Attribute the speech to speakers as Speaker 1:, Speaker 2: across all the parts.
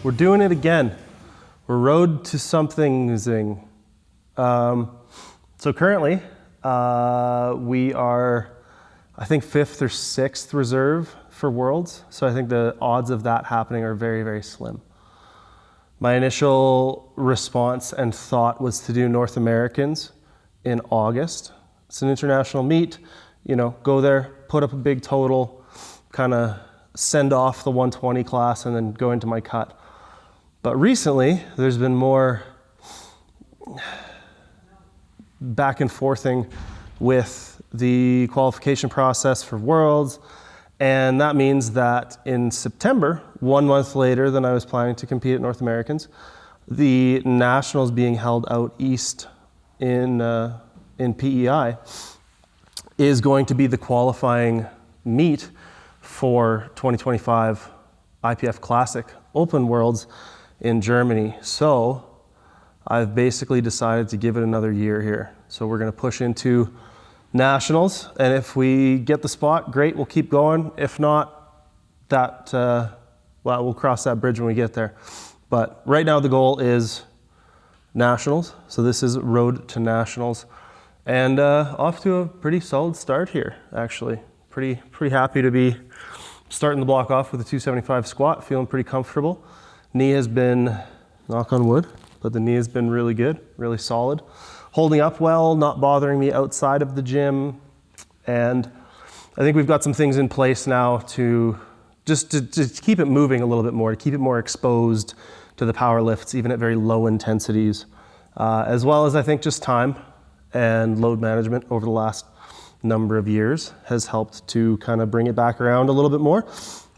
Speaker 1: We're doing it again. We're road to something zing. So currently, we are, I think, 5th or 6th reserve for Worlds. So I think the odds of that happening are very, very slim. My initial response and thought was to do North Americans in August. It's an international meet, you know, go there, put up a big total, kind of send off the 120 class and then go into my cut. But recently, there's been more back and forthing with the qualification process for Worlds. And that means that in September, 1 month later than I was planning to compete at North Americans, the Nationals being held out east in PEI is going to be the qualifying meet for 2025 IPF Classic Open Worlds in Germany. So I've basically decided to give it another year here. So we're going to push into Nationals, and if we get the spot, great, we'll keep going. If not, that well, we'll cross that bridge when we get there. But right now the goal is Nationals. So this is road to Nationals, and off to a pretty solid start here. Actually, pretty happy to be starting the block off with a 275 squat. Feeling pretty comfortable. Knee has been, knock on wood, but the knee has been really good, really solid. Holding up well, not bothering me outside of the gym. And I think we've got some things in place now to just to keep it moving a little bit more, to keep it more exposed to the power lifts, even at very low intensities, as well as I think just time and load management over the last number of years has helped to kind of bring it back around a little bit more.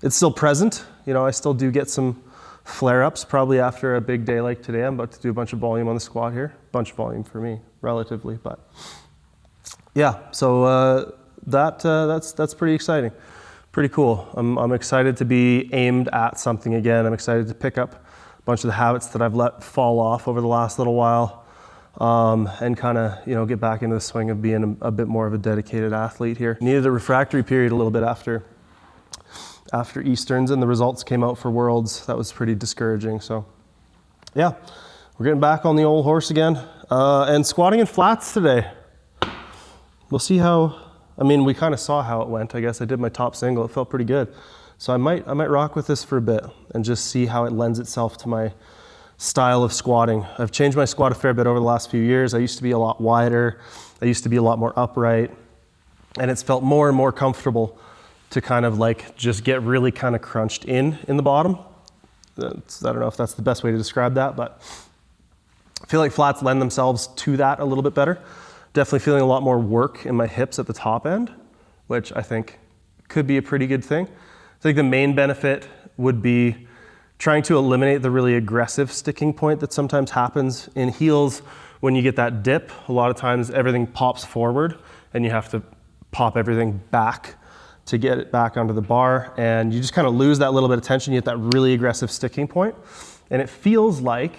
Speaker 1: It's still present. You know, I still do get some flare-ups probably after a big day like today. I'm about to do a bunch of volume on the squat here. Bunch of volume for me, relatively, but yeah. So that's pretty exciting, pretty cool. I'm excited to be aimed at something again. I'm excited to pick up a bunch of the habits that I've let fall off over the last little while, and kind of, you know, get back into the swing of being a bit more of a dedicated athlete here. Needed a refractory period a little bit after Easterns, and the results came out for Worlds. That was pretty discouraging. So yeah, we're getting back on the old horse again, and squatting in flats today. We'll see how, I mean, we kind of saw how it went. I guess I did my top single. It felt pretty good. So I might rock with this for a bit and just see how it lends itself to my style of squatting. I've changed my squat a fair bit over the last few years. I used to be a lot wider. I used to be a lot more upright, and it's felt more and more comfortable to kind of like just get really kind of crunched in the bottom. I don't know if that's the best way to describe that, but I feel like flats lend themselves to that a little bit better. Definitely feeling a lot more work in my hips at the top end, which I think could be a pretty good thing. I think the main benefit would be trying to eliminate the really aggressive sticking point that sometimes happens in heels when you get that dip. A lot of times everything pops forward and you have to pop everything back to get it back onto the bar, and you just kind of lose that little bit of tension. You get that really aggressive sticking point, and it feels like,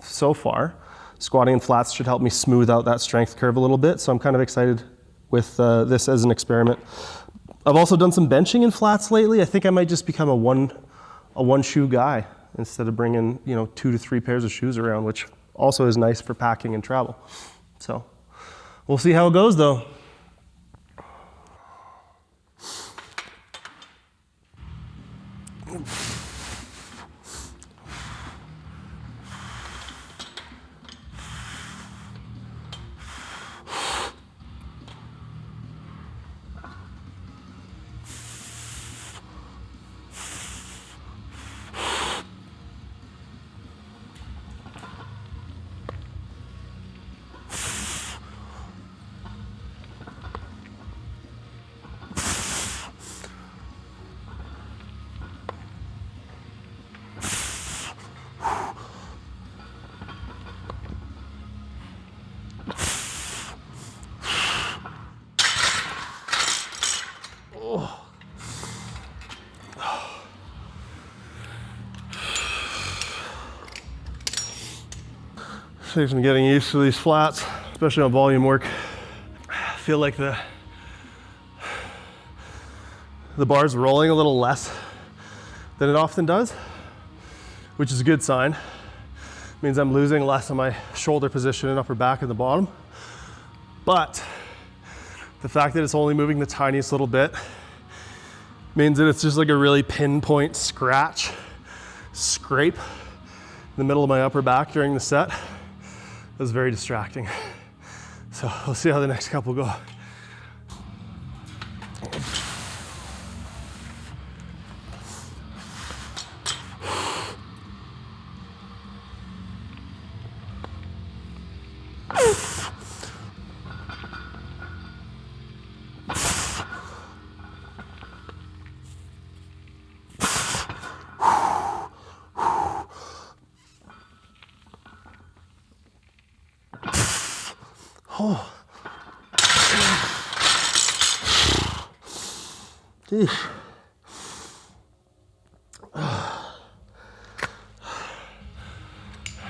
Speaker 1: so far, squatting in flats should help me smooth out that strength curve a little bit, so I'm kind of excited with this as an experiment. I've also done some benching in flats lately. I think I might just become a one shoe guy instead of bringing, you know, 2 to 3 pairs of shoes around, which also is nice for packing and travel. So we'll see how it goes though. I'm getting used to these flats, especially on volume work. I feel like the bar's rolling a little less than it often does. which is a good sign. It means I'm losing less of my shoulder position and upper back in the bottom. But the fact that it's only moving the tiniest little bit means that it's just like a really pinpoint scratch, scrape in the middle of my upper back during the set. It was very distracting. So we'll see how the next couple go. Oh.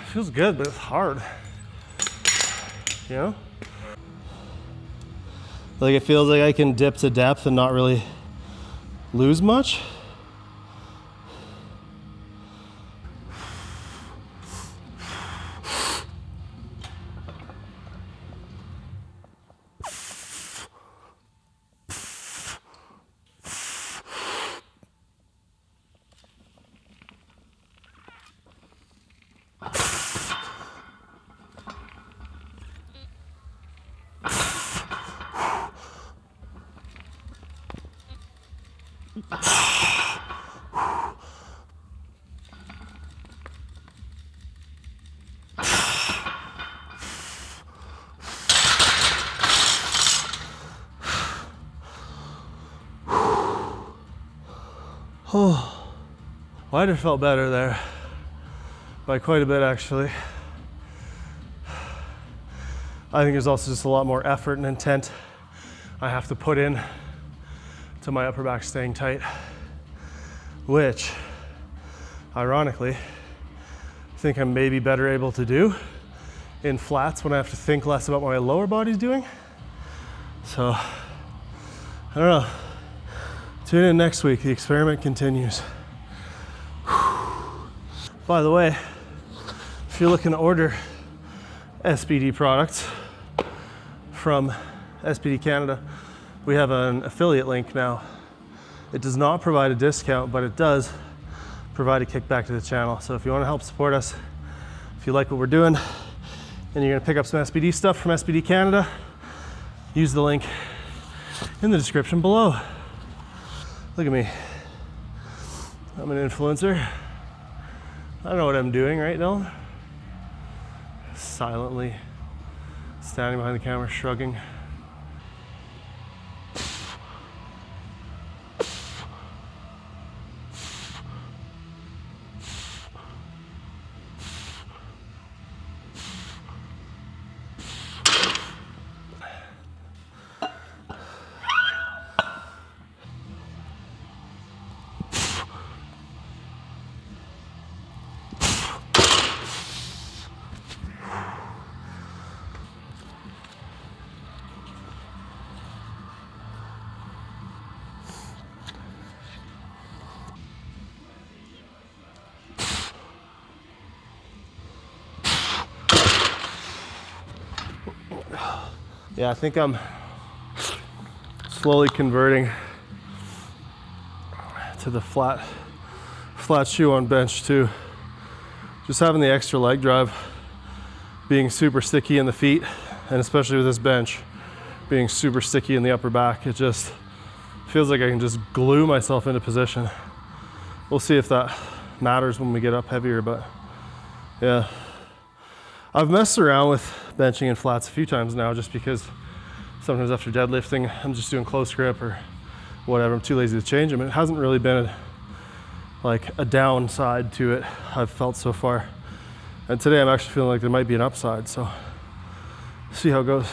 Speaker 1: Feels good, but it's hard. You know? Like it feels like I can dip to depth and not really lose much. Oh, well, I just felt better there by quite a bit actually. I think there's also just a lot more effort and intent I have to put in to my upper back staying tight, which ironically I think I'm maybe better able to do in flats when I have to think less about what my lower body's doing. So I don't know. Tune in next week, the experiment continues. By the way, if you're looking to order SBD products from SBD Canada, we have an affiliate link now. It does not provide a discount, but it does provide a kickback to the channel. So if you want to help support us, if you like what we're doing, and you're gonna pick up some SBD stuff from SBD Canada, use the link in the description below. Look at me. I'm an influencer. I don't know what I'm doing right now. Silently standing behind the camera, shrugging. Yeah, I think I'm slowly converting to the flat shoe on bench too. Just having the extra leg drive, being super sticky in the feet, and especially with this bench, being super sticky in the upper back. It just feels like I can just glue myself into position. We'll see if that matters when we get up heavier, but yeah. I've messed around with benching in flats a few times now just because sometimes after deadlifting, I'm just doing close grip or whatever. I'm too lazy to change them. It hasn't really been like a downside to it I've felt so far. And today I'm actually feeling like there might be an upside, so see how it goes.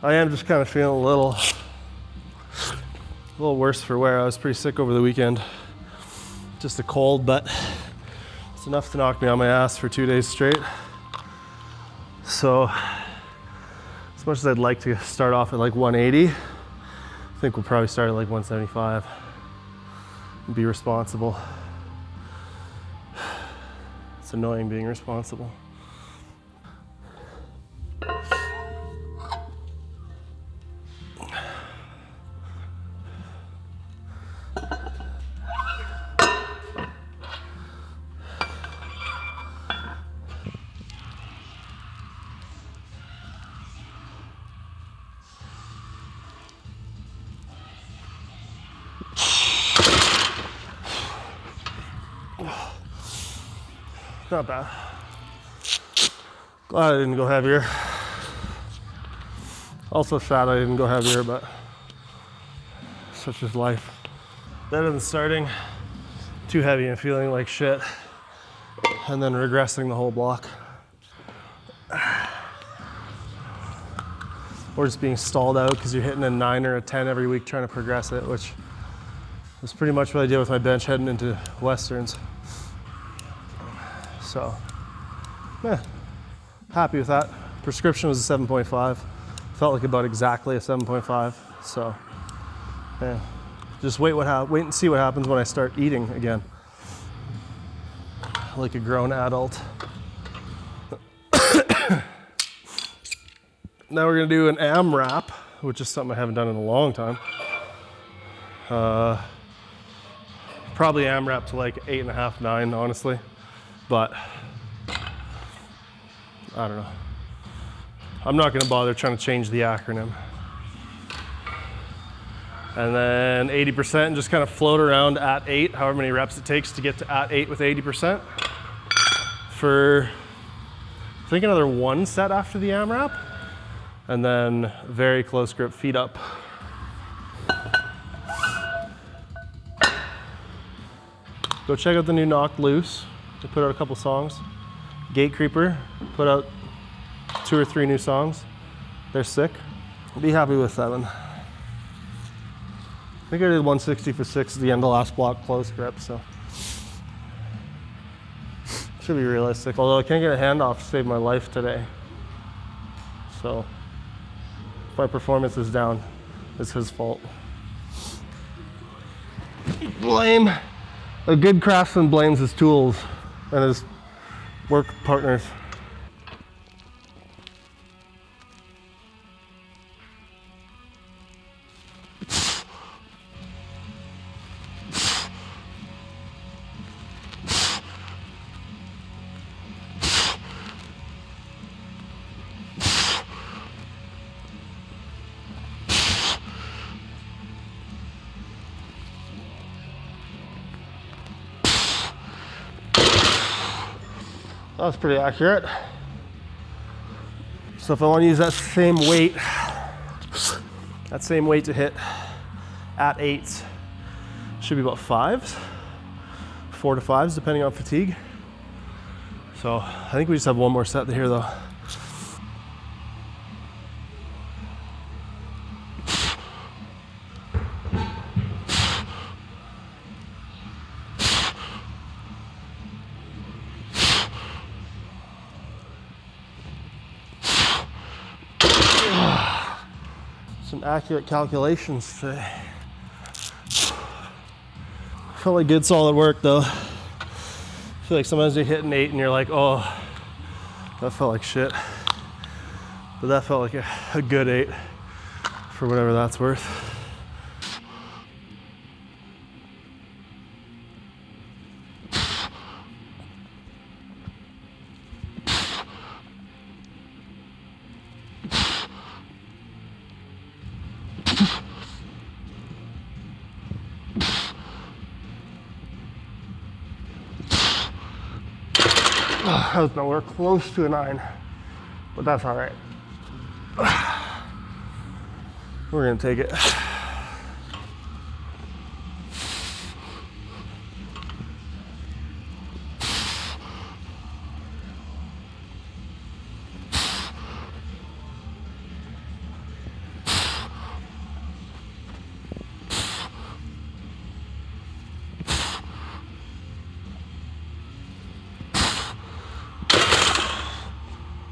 Speaker 1: I am just kind of feeling a little worse for wear. I was pretty sick over the weekend. Just a cold, but it's enough to knock me on my ass for 2 days straight. So as much as I'd like to start off at like 180, I think we'll probably start at like 175 and be responsible. It's annoying being responsible. Not bad. Glad I didn't go heavier. Also sad I didn't go heavier, but such is life. Better than starting too heavy and feeling like shit and then regressing the whole block. Or just being stalled out because you're hitting a 9 or a 10 every week trying to progress it, which is pretty much what I did with my bench heading into Westerns. So, yeah, happy with that. Prescription was a 7.5. Felt like about exactly a 7.5. So, yeah, just wait and see what happens when I start eating again, like a grown adult. Now we're gonna do an AMRAP, which is something I haven't done in a long time. Probably AMRAP to like 8.5, 9, honestly. But I don't know. I'm not gonna bother trying to change the acronym. And then 80%, and just kind of float around at 8, however many reps it takes to get to at 8 with 80%. For, I think, another 1 set after the AMRAP. And then very close grip, feet up. Go check out the new Knocked Loose. They put out a couple songs. Gate Creeper put out 2 or 3 new songs. They're sick. Be happy with 7. I think I did 160 for 6 at the end of last block close grip, so should be realistic. Although I can't get a handoff to save my life today. So if my performance is down, it's his fault. Blame. A good craftsman blames his tools and his work partners. That was pretty accurate. So if I want to use that same weight to hit at 8s, should be about 5s, 4 to 5s, depending on fatigue. So I think we just have 1 more set here though. Some accurate calculations today. Felt like good solid work though. I feel like sometimes you hit an 8 and you're like, oh, that felt like shit. But that felt like a good 8 for whatever that's worth. That was nowhere close to a 9, but that's all right. We're gonna take it.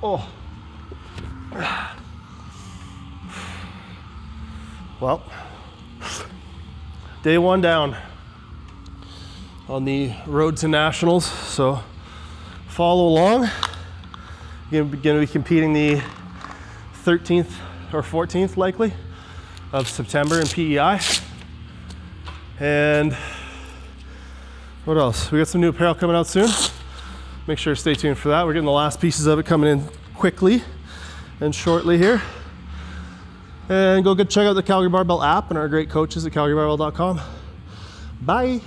Speaker 1: Oh, Well, day one down on the road to nationals, so follow along. You're going to be competing the 13th or 14th likely of September in PEI. And what else? We got some new apparel coming out soon. Make sure to stay tuned for that. We're getting the last pieces of it coming in quickly and shortly here. And go check out the Calgary Barbell app and our great coaches at calgarybarbell.com. Bye.